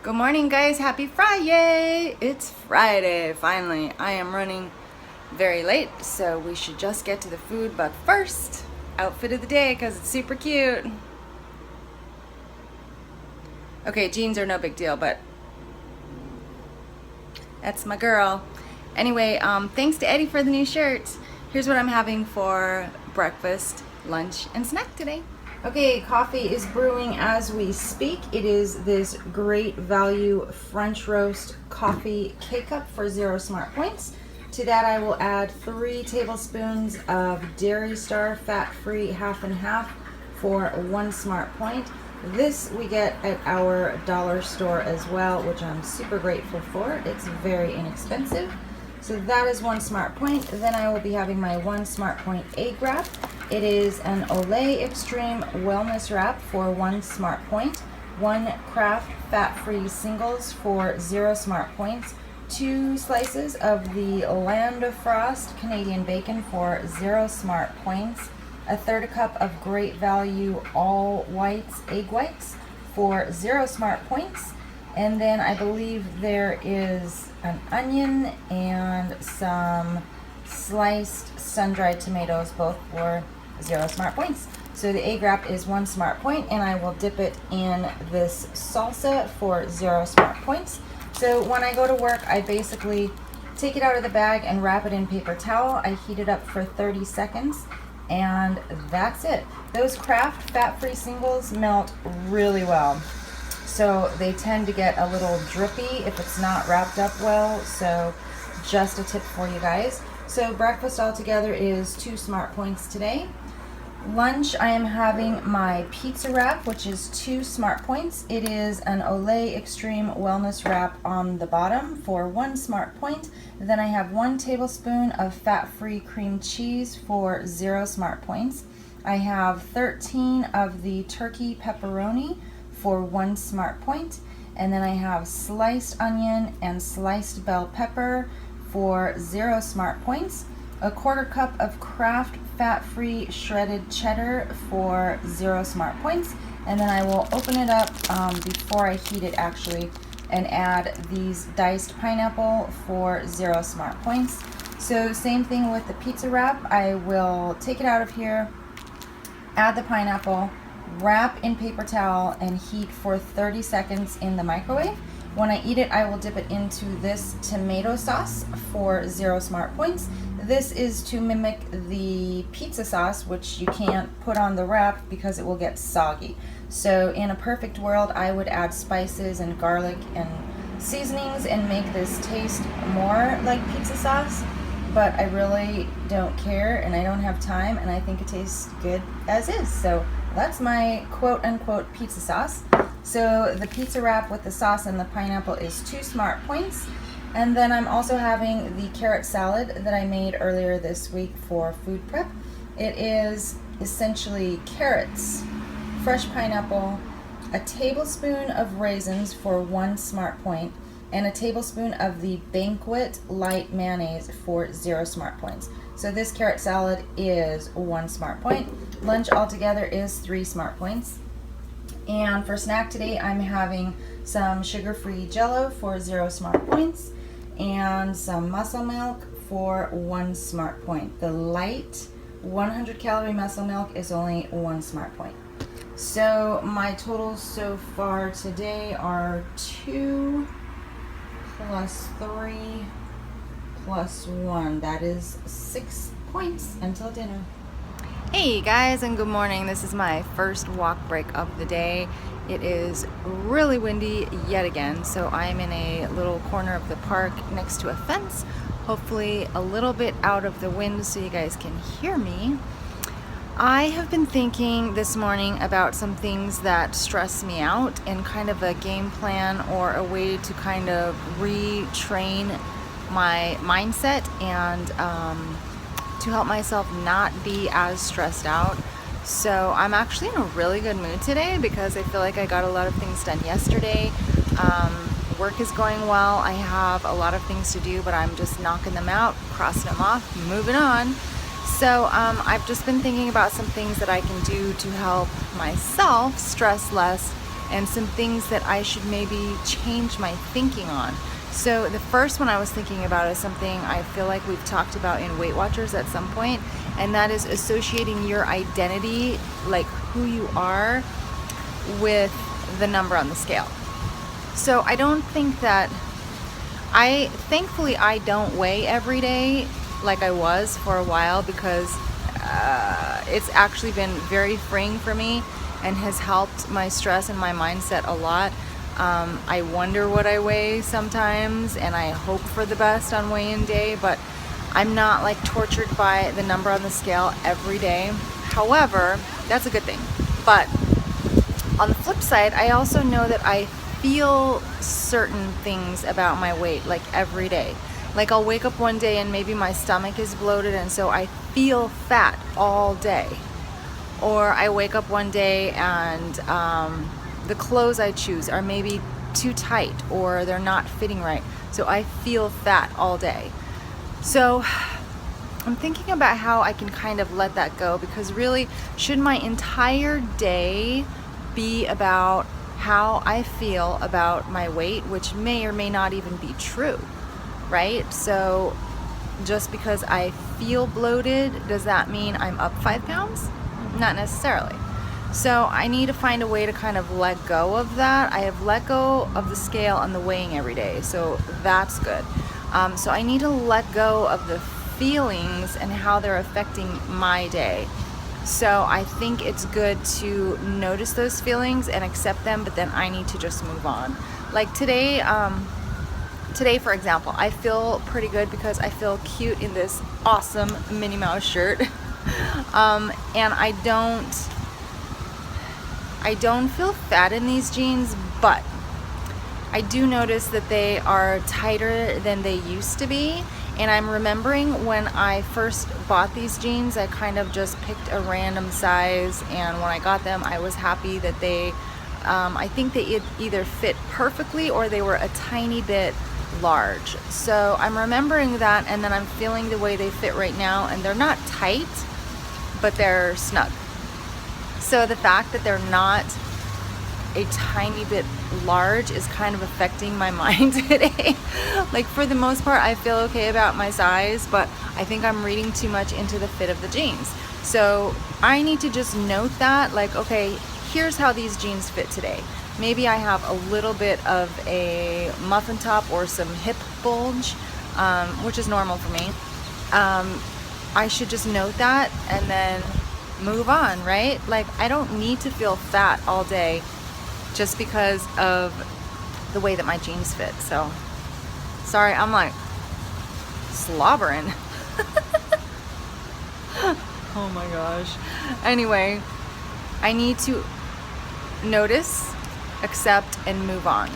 Good morning, guys. Happy Friday. It's Friday, finally. I am running very late, so we should just get to the food. But first, outfit of the day because it's super cute. Okay, jeans are no big deal, but that's my girl. Anyway, thanks to Eddie for the new shirt. Here's what I'm having for breakfast, lunch, and snack today. Okay, coffee is brewing as we speak. It is this great value French roast coffee K-Cup for 0 smart points. To that I will add 3 tablespoons of Dairy Star fat-free half and half for 1 smart point. This we get at our dollar store as well, which I'm super grateful for. It's very inexpensive. So that is 1 smart point. Then I will be having my 1 smart point egg wrap. It is an Olay Extreme Wellness Wrap for 1 smart point, 1 Kraft fat-free singles for 0 smart points, 2 slices of the Land of Frost Canadian bacon for 0 smart points, a third cup of Great Value all whites egg whites for 0 smart points, and then I believe there is an onion and some sliced sun-dried tomatoes, both for 0 smart points. So the egg wrap is 1 smart point, and I will dip it in this salsa for 0 smart points. So when I go to work, I basically take it out of the bag and wrap it in paper towel. I heat it up for 30 seconds, and that's it. Those Kraft fat-free singles melt really well. So they tend to get a little drippy if it's not wrapped up well. So just a tip for you guys. So breakfast altogether is 2 smart points today. Lunch, I am having my pizza wrap, which is 2 smart points. It is an Olay Extreme Wellness Wrap on the bottom for 1 smart point. Then I have 1 tablespoon of fat-free cream cheese for 0 smart points. I have 13 of the turkey pepperoni for 1 smart point. And then I have sliced onion and sliced bell pepper for 0 smart points. A 1/4 cup of Kraft fat-free shredded cheddar for 0 smart points, and then I will open it up before I heat it actually and add these diced pineapple for 0 smart points. So same thing with the pizza wrap. I will take it out of here, add the pineapple, wrap in paper towel, and heat for 30 seconds in the microwave. When I eat it, I will dip it into this tomato sauce for 0 smart points. This is to mimic the pizza sauce, which you can't put on the wrap because it will get soggy. So in a perfect world, I would add spices and garlic and seasonings and make this taste more like pizza sauce. But I really don't care, and I don't have time, and I think it tastes good as is. So that's my quote-unquote pizza sauce. So the pizza wrap with the sauce and the pineapple is 2 smart points. And then I'm also having the carrot salad that I made earlier this week for food prep. It is essentially carrots, fresh pineapple, a tablespoon of raisins for 1 smart point, and a tablespoon of the Banquet light mayonnaise for 0 smart points. So this carrot salad is 1 smart point. Lunch altogether is 3 smart points. And for snack today, I'm having some sugar-free Jell-O for 0 smart points and some muscle milk for 1 smart point. The light 100-calorie muscle milk is only 1 smart point. So my totals so far today are 2 plus 3 plus 1. That is 6 points until dinner. Hey guys, and good morning. This is my first walk break of the day. It is really windy yet again, so I'm in a little corner of the park next to a fence, hopefully a little bit out of the wind so you guys can hear me. I have been thinking this morning about some things that stress me out and kind of a game plan or a way to kind of retrain my mindset and to help myself not be as stressed out. So I'm actually in a really good mood today because I feel like I got a lot of things done yesterday. Work is going well. I have a lot of things to do, but I'm just knocking them out, crossing them off, moving on. So I've just been thinking about some things that I can do to help myself stress less and some things that I should maybe change my thinking on. So the first one I was thinking about is something I feel like we've talked about in Weight Watchers at some point, and that is associating your identity, like who you are, with the number on the scale. So I don't think that thankfully I don't weigh every day like I was for a while, because it's actually been very freeing for me and has helped my stress and my mindset a lot. I wonder what I weigh sometimes, and I hope for the best on weigh-in day, but I'm not like tortured by the number on the scale every day. However, that's a good thing. But on the flip side, I also know that I feel certain things about my weight like every day. Like I'll wake up one day and maybe my stomach is bloated, and so I feel fat all day. Or I wake up one day and the clothes I choose are maybe too tight or they're not fitting right, so I feel fat all day. So I'm thinking about how I can kind of let that go, because really, should my entire day be about how I feel about my weight, which may or may not even be true, right? So just because I feel bloated, does that mean I'm up 5 pounds? Not necessarily. So I need to find a way to kind of let go of that. I have let go of the scale and the weighing every day, so that's good. So I need to let go of the feelings and how they're affecting my day. So I think it's good to notice those feelings and accept them, but then I need to just move on. Like today, for example, I feel pretty good because I feel cute in this awesome Minnie Mouse shirt. And I don't feel fat in these jeans, but I do notice that they are tighter than they used to be. And I'm remembering when I first bought these jeans, I kind of just picked a random size, and when I got them, I was happy that they, I think they either fit perfectly or they were a tiny bit large. So I'm remembering that, and then I'm feeling the way they fit right now, and they're not tight, but they're snug. So the fact that they're not a tiny bit large is kind of affecting my mind today. Like for the most part, I feel okay about my size, but I think I'm reading too much into the fit of the jeans. So I need to just note that, like, okay, here's how these jeans fit today. Maybe I have a little bit of a muffin top or some hip bulge, which is normal for me. I should just note that and then move on, right? Like I don't need to feel fat all day just because of the way that my jeans fit. So sorry, I'm like slobbering. Oh my gosh. Anyway, I need to notice, accept, and move on.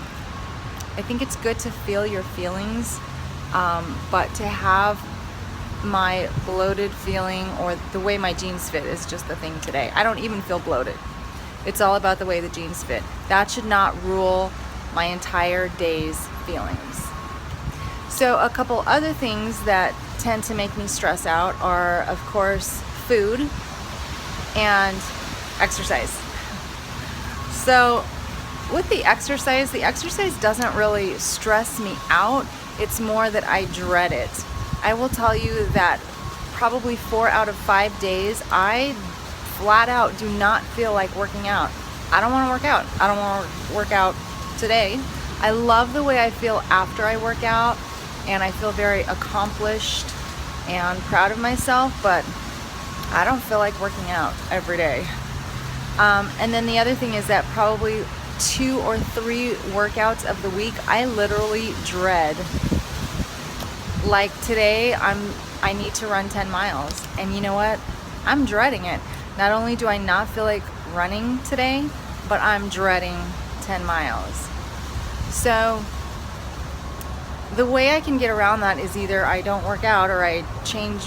I think it's good to feel your feelings, but to have my bloated feeling or the way my jeans fit is just the thing today. I don't even feel bloated. It's all about the way the jeans fit. That should not rule my entire day's feelings. So a couple other things that tend to make me stress out are, of course, food and exercise. So with the exercise doesn't really stress me out. It's more that I dread it. I will tell you that probably 4 out of 5 days, I flat out do not feel like working out. I don't want to work out. I don't want to work out today. I love the way I feel after I work out, and I feel very accomplished and proud of myself, but I don't feel like working out every day. And then the other thing is that probably 2 or 3 workouts of the week I literally dread. Like today, I need to run 10 miles, and you know what? I'm dreading it. Not only do I not feel like running today, but I'm dreading 10 miles. So the way I can get around that is either I don't work out, or I change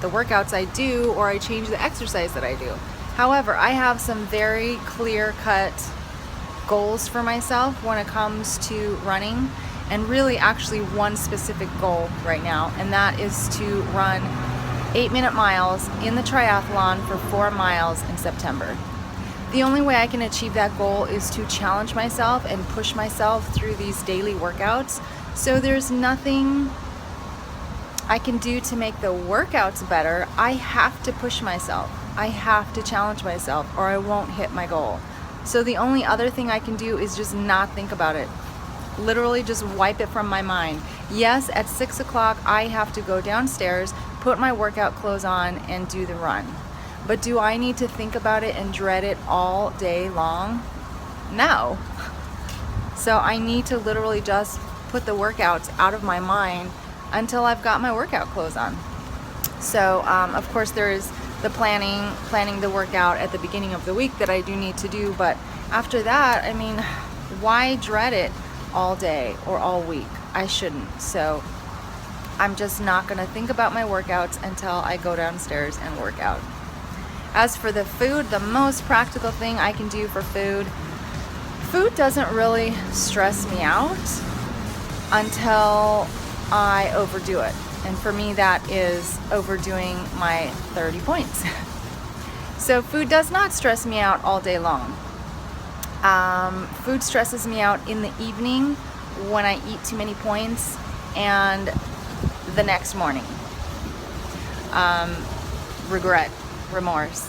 the workouts I do, or I change the exercise that I do. However, I have some very clear-cut goals for myself when it comes to running, and really actually one specific goal right now, and that is to run 8-minute miles in the triathlon for 4 miles in September. The only way I can achieve that goal is to challenge myself and push myself through these daily workouts. So there's nothing I can do to make the workouts better. I have to push myself. I have to challenge myself or I won't hit my goal. So the only other thing I can do is just not think about it. Literally just wipe it from my mind. Yes, at 6 o'clock I have to go downstairs, put my workout clothes on and do the run. But do I need to think about it and dread it all day long? No. So I need to literally just put the workouts out of my mind until I've got my workout clothes on. So of course there is the planning the workout at the beginning of the week that I do need to do, but after that, I mean, why dread it all day or all week? I shouldn't. So I'm just not gonna think about my workouts until I go downstairs and work out. As for the food, the most practical thing I can do for food doesn't really stress me out until I overdo it. And for me, that is overdoing my 30 points. So food does not stress me out all day long. Food stresses me out in the evening when I eat too many points and the next morning. Regret, remorse.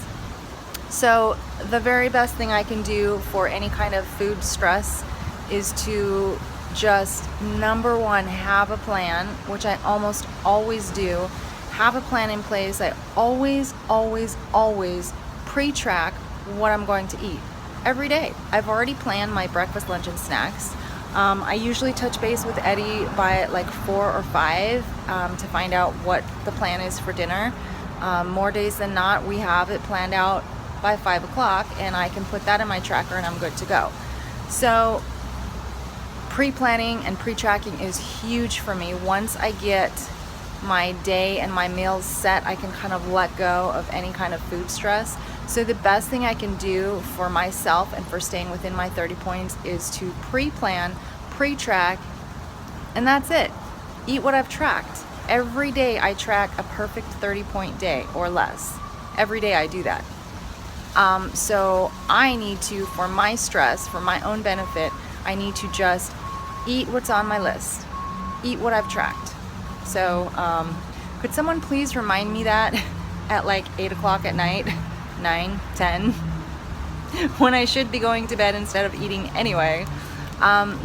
So the very best thing I can do for any kind of food stress is to just, number one, have a plan, which I almost always do. Have a plan in place. I always pre-track what I'm going to eat every day. I've already planned my breakfast, lunch, and snacks. I usually touch base with Eddie by like 4 or 5 to find out what the plan is for dinner. More days than not, we have it planned out by 5 o'clock, and I can put that in my tracker and I'm good to go. So pre-planning and pre-tracking is huge for me. Once I get my day and my meals set, I can kind of let go of any kind of food stress. So the best thing I can do for myself and for staying within my 30 points is to pre-plan, pre-track, and that's it. Eat what I've tracked. Every day I track a perfect 30-point day or less. Every day I do that. So I need to, for my stress, for my own benefit, I need to just eat what's on my list. Eat what I've tracked. So could someone please remind me that at like 8 o'clock at night, 9, 10, when I should be going to bed instead of eating anyway.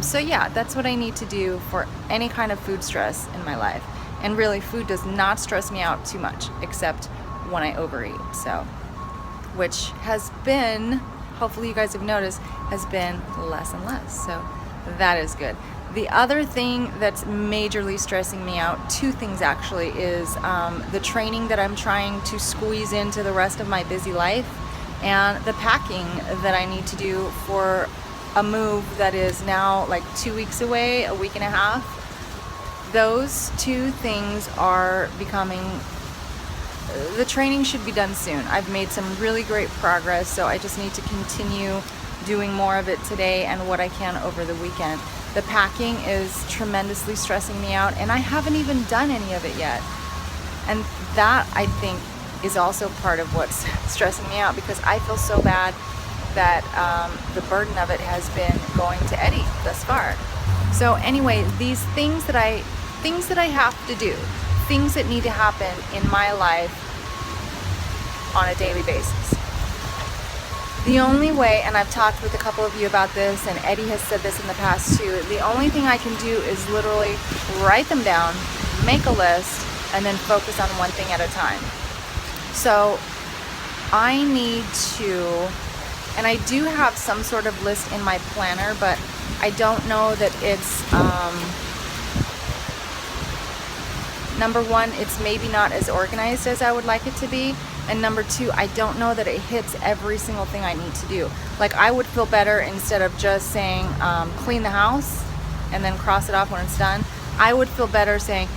So yeah, that's what I need to do for any kind of food stress in my life. And really, food does not stress me out too much, except when I overeat. So, which has been, hopefully you guys have noticed, has been less and less. So that is good. The other thing that's majorly stressing me out, 2 things actually, is the training that I'm trying to squeeze into the rest of my busy life, and the packing that I need to do for a move that is now like 2 weeks away, a week and a half. Those 2 things are becoming, the training should be done soon. I've made some really great progress, so I just need to continue doing more of it today and what I can over the weekend. The packing is tremendously stressing me out, and I haven't even done any of it yet. And that, I think, is also part of what's stressing me out, because I feel so bad that the burden of it has been going to Eddie thus far. So anyway, these things that I have to do, things that need to happen in my life on a daily basis. The only way, and I've talked with a couple of you about this, and Eddie has said this in the past too, the only thing I can do is literally write them down, make a list, and then focus on one thing at a time. So I need to, and I do have some sort of list in my planner, but I don't know that it's, number one, it's maybe not as organized as I would like it to be. And number 2, I don't know that it hits every single thing I need to do. Like, I would feel better instead of just saying clean the house and then cross it off when it's done. I would feel better saying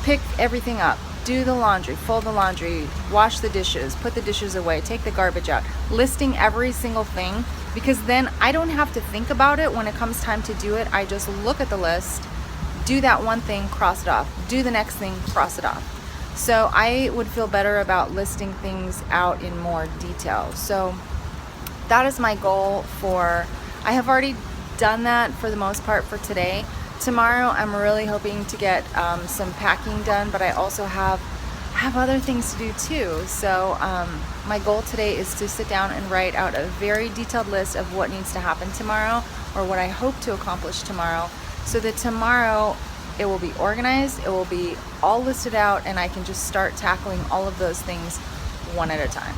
pick everything up, do the laundry, fold the laundry, wash the dishes, put the dishes away, take the garbage out, listing every single thing, because then I don't have to think about it when it comes time to do it. I just look at the list, do that one thing, cross it off, do the next thing, cross it off. So I would feel better about listing things out in more detail. So that is my goal for, I have already done that for the most part for today. Tomorrow I'm really hoping to get some packing done, but I also have other things to do too. So my goal today is to sit down and write out a very detailed list of what needs to happen tomorrow, or what I hope to accomplish tomorrow, so that tomorrow it will be organized, it will be all listed out, and I can just start tackling all of those things one at a time.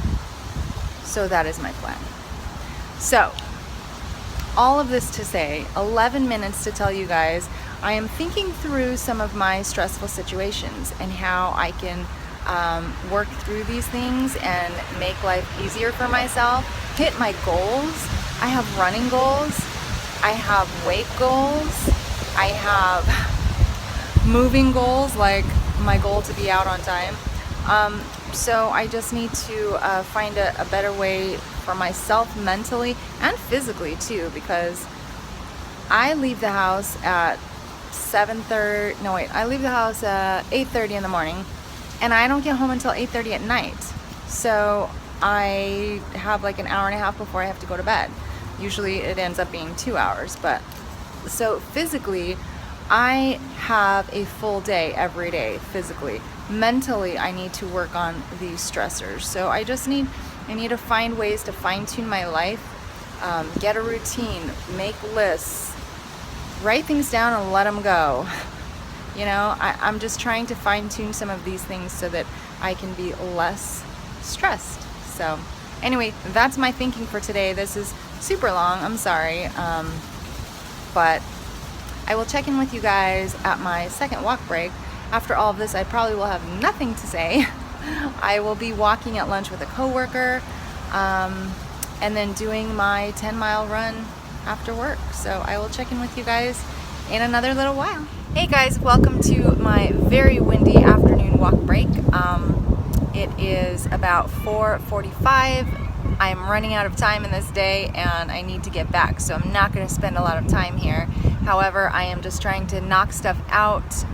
So that is my plan. So all of this to say, 11 minutes to tell you guys, I am thinking through some of my stressful situations and how I can work through these things and make life easier for myself, hit my goals. I have running goals, I have weight goals, I have moving goals, like my goal to be out on time. So I just need to find a better way for myself mentally and physically too, because I leave the house at 8:30 in the morning, and I don't get home until 8:30 at night. So I have like an hour and a half before I have to go to bed. Usually it ends up being 2 hours, but so physically I have a full day every day physically. Mentally, I need to work on these stressors. So I need to find ways to fine-tune my life, get a routine, make lists, write things down and let them go. You know, I'm just trying to fine-tune some of these things so that I can be less stressed. So anyway, that's my thinking for today. This is super long, I'm sorry, but I will check in with you guys at my second walk break. After all of this, I probably will have nothing to say. I will be walking at lunch with a coworker, and then doing my 10-mile run after work. So I will check in with you guys in another little while. Hey guys, welcome to my very windy afternoon walk break. It is about 4:45. I'm running out of time in this day and I need to get back, so I'm not going to spend a lot of time here. However, I am just trying to knock stuff out,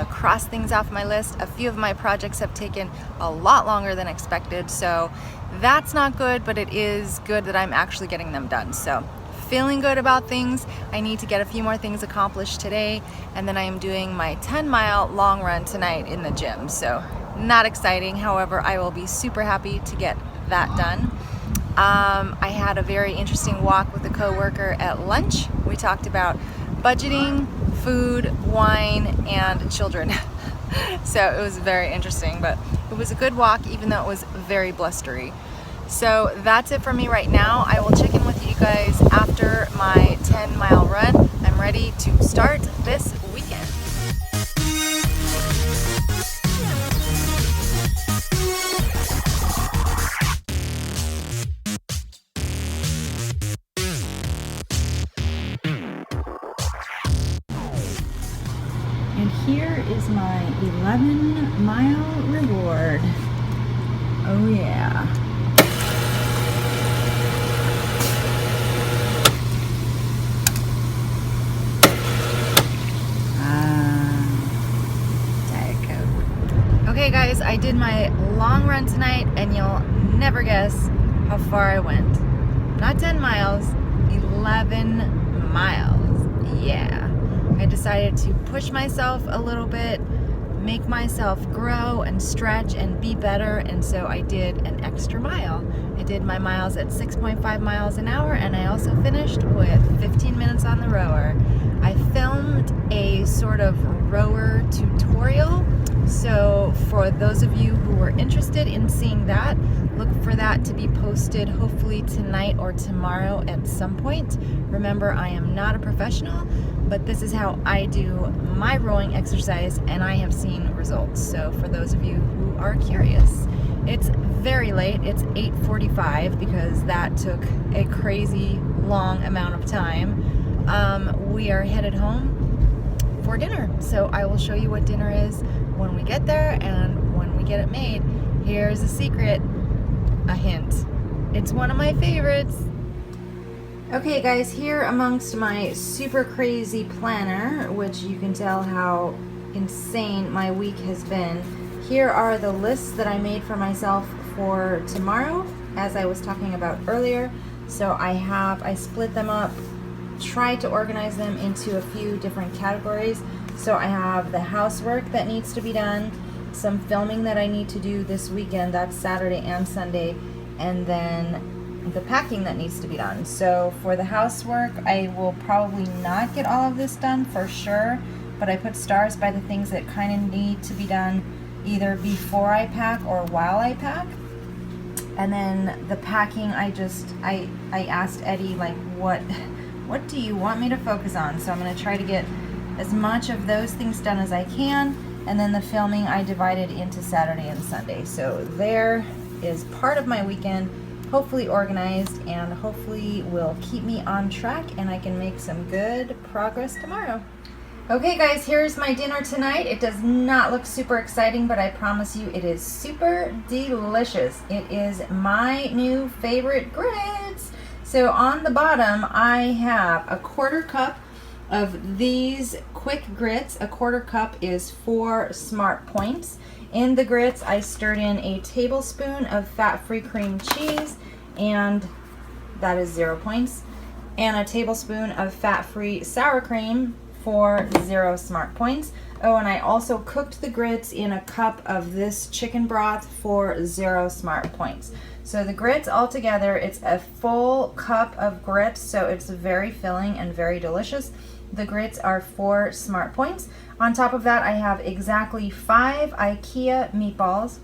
cross things off my list. A few of my projects have taken a lot longer than expected, so that's not good, but it is good that I'm actually getting them done. So feeling good about things. I need to get a few more things accomplished today, and then I am doing my 10-mile long run tonight in the gym. So not exciting. However, I will be super happy to get that done. I had a very interesting walk with a coworker at lunch. We talked about budgeting, food, wine, and children. So it was very interesting, but it was a good walk even though it was very blustery. So that's it for me right now. I will check in with you guys after my 10-mile run. I'm ready to start this weekend. And here is my 11-mile reward. Oh yeah. Diet Coke. Okay guys, I did my long run tonight and you'll never guess how far I went. Not 10 miles, 11 miles. Yeah. I decided to push myself a little bit, make myself grow and stretch and be better, and so I did an extra mile. I did my miles at 6.5 miles an hour, and I also finished with 15 minutes on the rower. I filmed a sort of rower tutorial, so for those of you who were interested in seeing that, look for that to be posted hopefully tonight or tomorrow at some point. Remember, I am not a professional, but this is how I do my rowing exercise and I have seen results. So for those of you who are curious, it's very late. It's 8:45 because that took a crazy long amount of time. We are headed home for dinner. So I will show you what dinner is when we get there and when we get it made. Here's a secret, a hint. It's one of my favorites. Okay guys, here amongst my super crazy planner, which you can tell how insane my week has been, here are the lists that I made for myself for tomorrow, as I was talking about earlier. So I split them up, tried to organize them into a few different categories. So I have the housework that needs to be done, some filming that I need to do this weekend, that's Saturday and Sunday, and then the packing that needs to be done. So for the housework, I will probably not get all of this done for sure, but I put stars by the things that kind of need to be done either before I pack or while I pack. And then the packing, I asked Eddie, like, what do you want me to focus on? So I'm going to try to get as much of those things done as I can. And then the filming, I divided into Saturday and Sunday. So there is part of my weekend, hopefully organized, and hopefully will keep me on track, and I can make some good progress tomorrow. Okay guys, here's my dinner tonight. It does not look super exciting, but I promise you it is super delicious. It is my new favorite grits. So on the bottom, I have a 1/4 cup of these quick grits. A 1/4 cup is 4 Smart Points. In the grits, I stirred in a tablespoon of fat-free cream cheese, and that is 0 points, and a tablespoon of fat-free sour cream for 0 Smart Points. Oh, and I also cooked the grits in a cup of this chicken broth for 0 Smart Points. So the grits altogether, it's a full cup of grits, so it's very filling and very delicious. The grits are 4 Smart Points. On top of that, I have exactly 5 IKEA meatballs,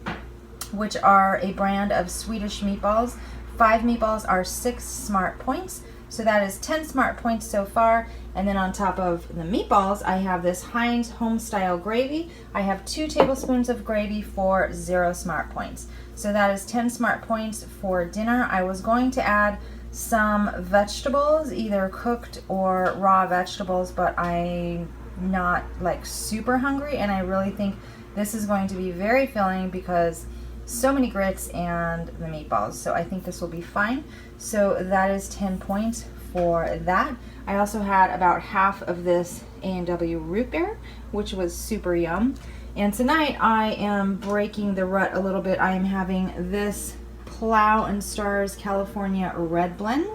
which are a brand of Swedish meatballs. 5 meatballs are 6 Smart Points. So that is 10 Smart Points so far. And then on top of the meatballs, I have this Heinz Homestyle gravy. I have 2 tablespoons of gravy for 0 Smart Points. So that is 10 Smart Points for dinner. I was going to add some vegetables, either cooked or raw vegetables, but I'm not like super hungry, and I really think this is going to be very filling because so many grits and the meatballs. So I think this will be fine. So that is 10 points for that. I also had about half of this A&W root beer, which was super yum. And tonight I am breaking the rut a little bit. I am having this Plow and Stars California Red Blend.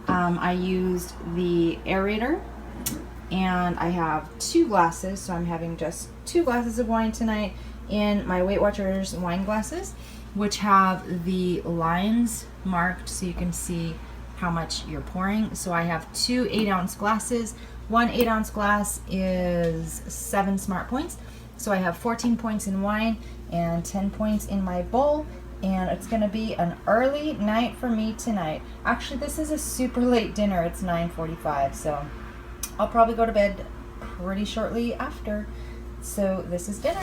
I used the aerator, and I have 2 glasses, so I'm having just 2 glasses of wine tonight in my Weight Watchers wine glasses, which have the lines marked so you can see how much you're pouring. So I have 2 8-ounce glasses. 1 8-ounce glass is 7 Smart Points. So I have 14 points in wine and 10 points in my bowl. And it's gonna be an early night for me tonight. Actually, this is a super late dinner. It's 9:45, so I'll probably go to bed pretty shortly after. So this is dinner.